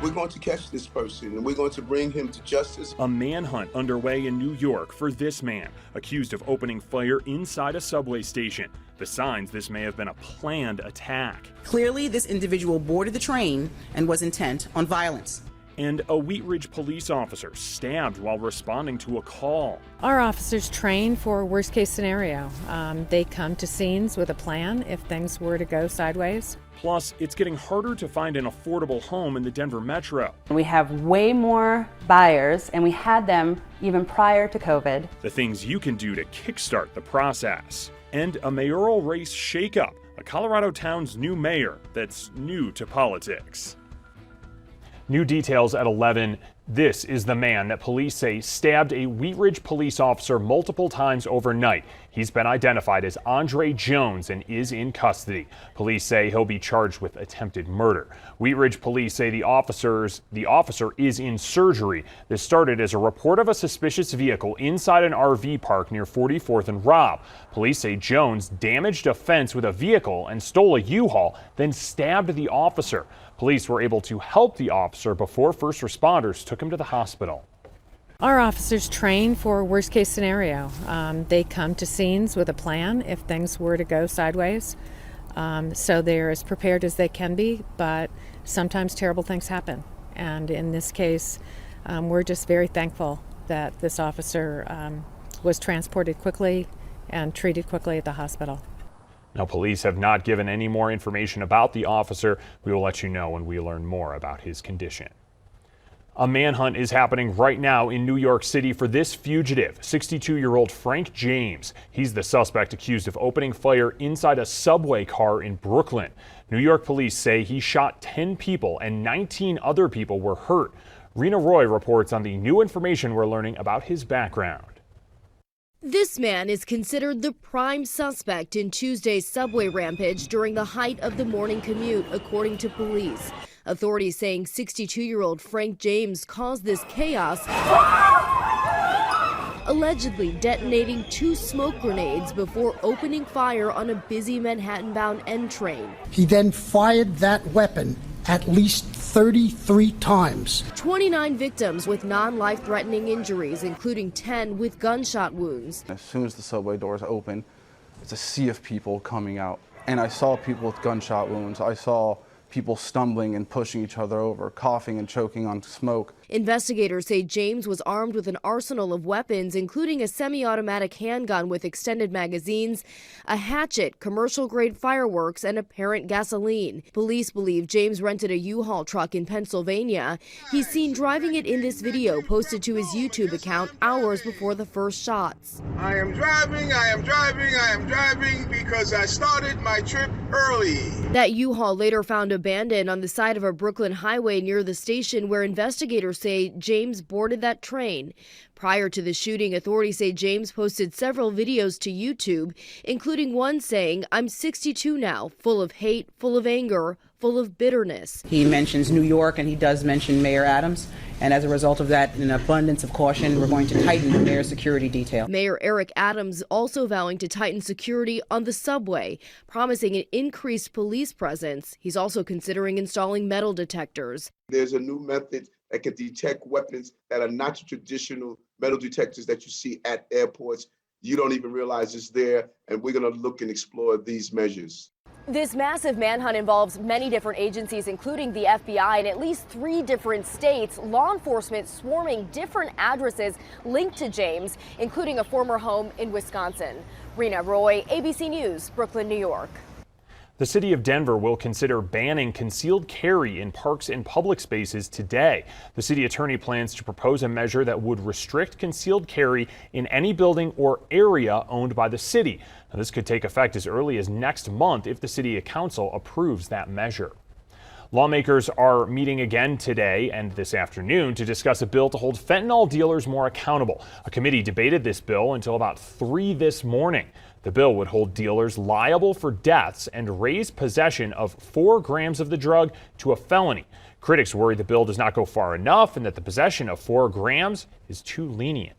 We're going to catch this person and we're going to bring him to justice. A manhunt underway in New York for this man, accused of opening fire inside a subway station. The signs this may have been a planned attack. Clearly, this individual boarded the train and was intent on violence. And a Wheat Ridge police officer stabbed while responding to a call. Our officers train for a worst case scenario. They come to scenes with a plan if things were to go sideways. Plus, it's getting harder to find an affordable home in the Denver metro. We have way more buyers, and we had them even prior to COVID. The things you can do to kickstart the process. And a mayoral race shakeup, a Colorado town's new mayor that's new to politics. New details at 11. This is the man that police say stabbed a Wheat Ridge police officer multiple times overnight. He's been identified as Andre Jones and is in custody. Police say he'll be charged with attempted murder. Wheat Ridge police say the officer is in surgery. This started as a report of a suspicious vehicle inside an RV park near 44th and Robb. Police say Jones damaged a fence with a vehicle and stole a U-Haul, then stabbed the officer. Police were able to help the officer before first responders took him to the hospital. Our officers train for a worst case scenario. They come to scenes with a plan if things were to go sideways. So they're as prepared as they can be, but sometimes terrible things happen. And in this case, we're just very thankful that this officer was transported quickly and treated quickly at the hospital. Now, police have not given any more information about the officer. We will let you know when we learn more about his condition. A manhunt is happening right now in New York City for this fugitive, 62-year-old Frank James. He's the suspect accused of opening fire inside a subway car in Brooklyn. New York police say he shot 10 people and 19 other people were hurt. Rena Roy reports on the new information we're learning about his background. This man is considered the prime suspect in Tuesday's subway rampage during the height of the morning commute, according to police. Authorities saying 62-year-old Frank James caused this chaos, allegedly detonating 2 smoke grenades before opening fire on a busy Manhattan-bound N train. He then fired that weapon at least 33 times. 29 victims with non-life-threatening injuries, including 10 with gunshot wounds. As soon as the subway doors open, it's a sea of people coming out. And I saw people with gunshot wounds. I saw people stumbling and pushing each other over, coughing and choking on smoke. Investigators say James was armed with an arsenal of weapons, including a semi-automatic handgun with extended magazines, a hatchet, commercial-grade fireworks, and apparent gasoline. Police believe James rented a U-Haul truck in Pennsylvania. He's seen driving it in this video posted to his YouTube account hours before the first shots. I am driving because I started my trip early. That U-Haul later found abandoned on the side of a Brooklyn highway near the station, where investigators say James boarded that train. Prior to the shooting, authorities say James posted several videos to YouTube, including one saying, "I'm 62 now, full of hate, full of anger, full of bitterness." He mentions New York and he does mention Mayor Adams. And as a result of that, in an abundance of caution, we're going to tighten the mayor's security detail. Mayor Eric Adams also vowing to tighten security on the subway, promising an increased police presence. He's also considering installing metal detectors. There's a new method that can detect weapons that are not the traditional metal detectors that you see at airports. You don't even realize it's there, and we're going to look and explore these measures. This massive manhunt involves many different agencies, including the FBI, in at least 3 different states. Law enforcement swarming different addresses linked to James, including a former home in Wisconsin. Rena Roy, ABC News, Brooklyn, New York. The city of Denver will consider banning concealed carry in parks and public spaces today. The city attorney plans to propose a measure that would restrict concealed carry in any building or area owned by the city. Now, this could take effect as early as next month if the city council approves that measure. Lawmakers are meeting again today and this afternoon to discuss a bill to hold fentanyl dealers more accountable. A committee debated this bill until about 3 this morning. The bill would hold dealers liable for deaths and raise possession of 4 grams of the drug to a felony. Critics worry the bill does not go far enough and that the possession of 4 grams is too lenient.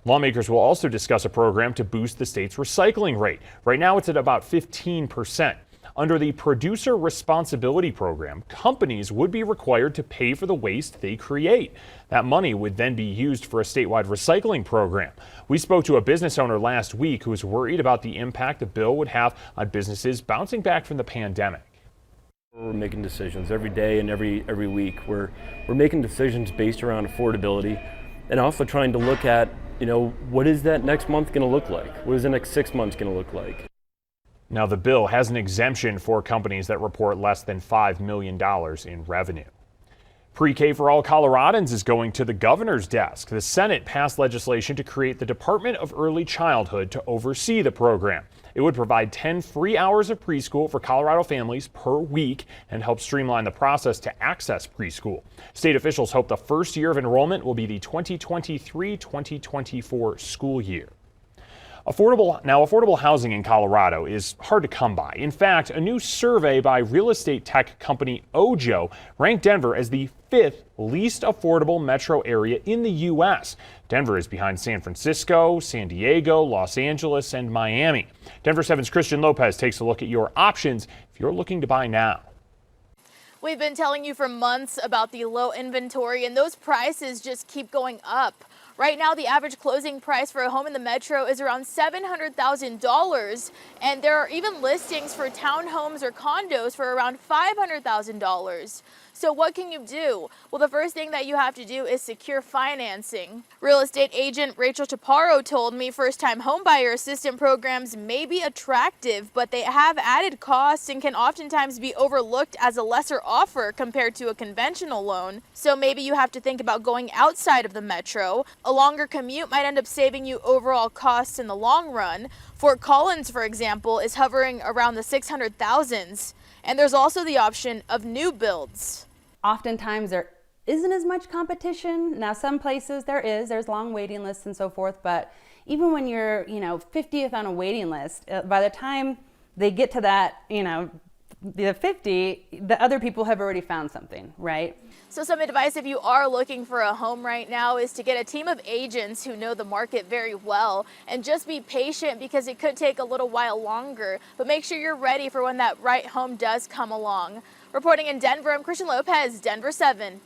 Lawmakers will also discuss a program to boost the state's recycling rate. Right now it's at about 15%. Under the Producer Responsibility Program, companies would be required to pay for the waste they create. That money would then be used for a statewide recycling program. We spoke to a business owner last week who was worried about the impact the bill would have on businesses bouncing back from the pandemic. We're making decisions every day and every week. We're making decisions based around affordability and also trying to look at, what is that next month going to look like? What is the next 6 months going to look like? Now, the bill has an exemption for companies that report less than $5 million in revenue. PreK for All Coloradans is going to the governor's desk. The Senate passed legislation to create the Department of Early Childhood to oversee the program. It would provide 10 free hours of preschool for Colorado families per week and help streamline the process to access preschool. State officials hope the first year of enrollment will be the 2023-2024 school year. Affordable housing in Colorado is hard to come by. In fact, a new survey by real estate tech company Ojo ranked Denver as the 5th least affordable metro area in the U.S. Denver is behind San Francisco, San Diego, Los Angeles, and Miami. Denver 7's Christian Lopez takes a look at your options if you're looking to buy now. We've been telling you for months about the low inventory, and those prices just keep going up. Right now, the average closing price for a home in the metro is around $700,000, and there are even listings for townhomes or condos for around $500,000. So what can you do? Well, the first thing that you have to do is secure financing. Real estate agent Rachel Chaparro told me first-time homebuyer assistance programs may be attractive, but they have added costs and can oftentimes be overlooked as a lesser offer compared to a conventional loan. So maybe you have to think about going outside of the metro. A longer commute might end up saving you overall costs in the long run. Fort Collins, for example, is hovering around the 600,000s. And there's also the option of new builds. Oftentimes there isn't as much competition. Now some places there's long waiting lists and so forth, but even when you're 50th on a waiting list, by the time they get to that the 50, the other people have already found something, right? So some advice if you are looking for a home right now is to get a team of agents who know the market very well and just be patient because it could take a little while longer, but make sure you're ready for when that right home does come along. Reporting in Denver, I'm Christian Lopez, Denver 7.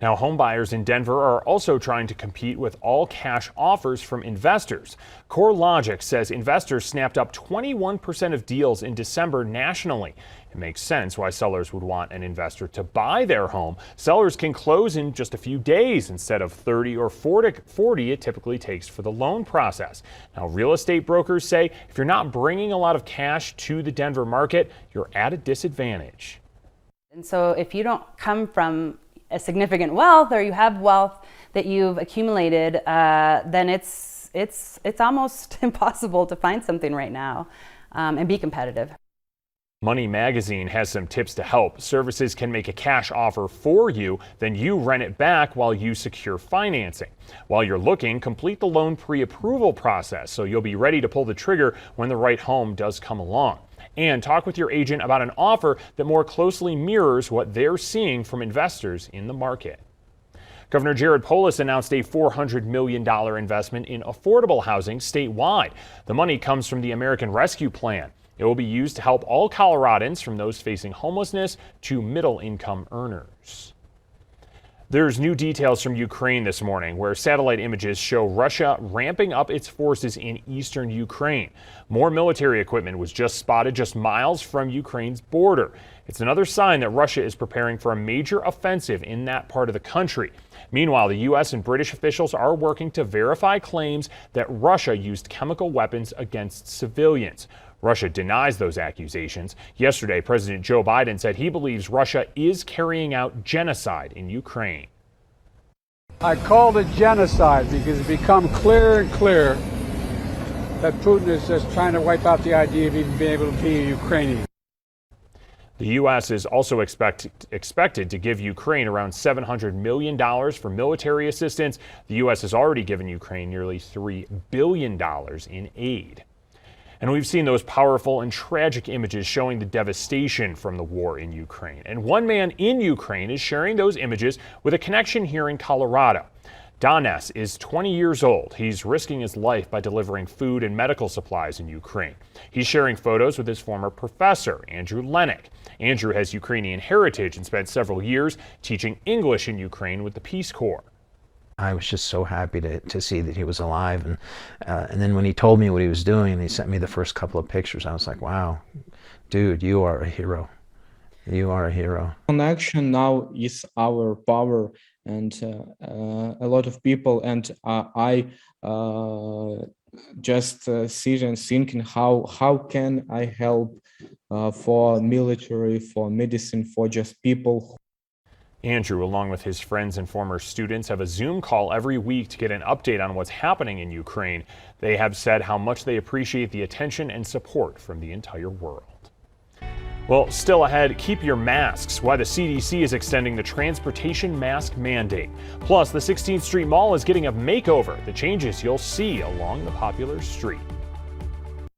Now, home buyers in Denver are also trying to compete with all cash offers from investors. CoreLogic says investors snapped up 21% of deals in December nationally. It makes sense why sellers would want an investor to buy their home. Sellers can close in just a few days instead of 30 or 40 it typically takes for the loan process. Now, real estate brokers say if you're not bringing a lot of cash to the Denver market, you're at a disadvantage. And so if you don't come from a significant wealth or you have wealth that you've accumulated, then it's almost impossible to find something right now and be competitive. Money Magazine has some tips to help. Services can make a cash offer for you, then you rent it back while you secure financing. While you're looking, complete the loan pre-approval process so you'll be ready to pull the trigger when the right home does come along. And talk with your agent about an offer that more closely mirrors what they're seeing from investors in the market. Governor Jared Polis announced a $400 million investment in affordable housing statewide. The money comes from the American Rescue Plan. It will be used to help all Coloradans, from those facing homelessness to middle-income earners. There's new details from Ukraine this morning, where satellite images show Russia ramping up its forces in eastern Ukraine. More military equipment was just spotted just miles from Ukraine's border. It's another sign that Russia is preparing for a major offensive in that part of the country. Meanwhile, the U.S. and British officials are working to verify claims that Russia used chemical weapons against civilians. Russia denies those accusations. Yesterday, President Joe Biden said he believes Russia is carrying out genocide in Ukraine. I called it genocide because it's become clearer and clearer that Putin is just trying to wipe out the idea of even being able to be a Ukrainian. The U.S. is also expected to give Ukraine around $700 million for military assistance. The U.S. has already given Ukraine nearly $3 billion in aid. And we've seen those powerful and tragic images showing the devastation from the war in Ukraine. And one man in Ukraine is sharing those images with a connection here in Colorado. Danes is 20 years old. He's risking his life by delivering food and medical supplies in Ukraine. He's sharing photos with his former professor, Andrew Lennick. Andrew has Ukrainian heritage and spent several years teaching English in Ukraine with the Peace Corps. I was just so happy to see that he was alive. And then when he told me what he was doing and he sent me the first couple of pictures, I was like, wow, dude, you are a hero. You are a hero. Connection now is our power, and a lot of people, and I just sit and thinking how can I help for military, for medicine, for just people. Andrew, along with his friends and former students, have a Zoom call every week to get an update on what's happening in Ukraine. They have said how much they appreciate the attention and support from the entire world. Well, still ahead, keep your masks. Why the CDC is extending the transportation mask mandate. Plus, the 16th Street Mall is getting a makeover. The changes you'll see along the popular street.